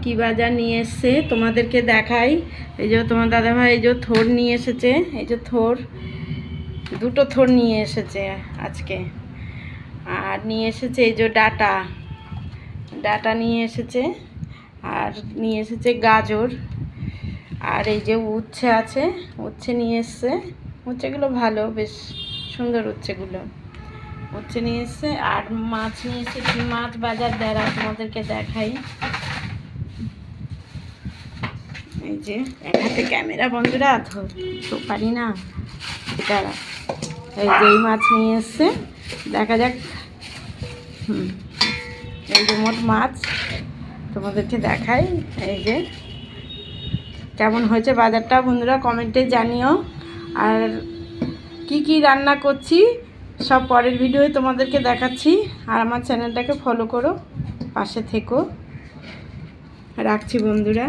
কি বাজার নিয়ে এসছে তোমাদেরকে দেখাই। এই যে তোমার দাদাভাই এই যে থোর নিয়ে এসেছে, এই যে থোর, দুটো থোর নিয়ে এসেছে আজকে। আর নিয়ে এসেছে এই যে ডাটা ডাটা নিয়ে এসেছে, আর নিয়ে এসেছে গাজর, আর এই যে উচ্ছে আছে, উচ্ছে নিয়ে এসছে। উচ্ছেগুলো ভালো, বেশ সুন্দর উচ্ছেগুলো। উচ্ছে নিয়ে এসছে আর মাছ নিয়ে এসছে। কি মাছ বাজার দ্বারা তোমাদেরকে দেখাই। এই যে এক হাতে ক্যামেরা বন্ধুরা, তো পারি না এটা। এই যে এই মাছ নিয়ে এসছে, দেখা যাক। এই যে মোট মাছ তোমাদেরকে দেখাই। এই যে কেমন হয়েছে বাজারটা বন্ধুরা কমেন্টে জানিও। আর কি কি রান্না করছি সব পরের ভিডিওয়ে তোমাদেরকে দেখাচ্ছি। আর আমার চ্যানেলটাকে ফলো করো, পাশে থেকো। রাখছি বন্ধুরা।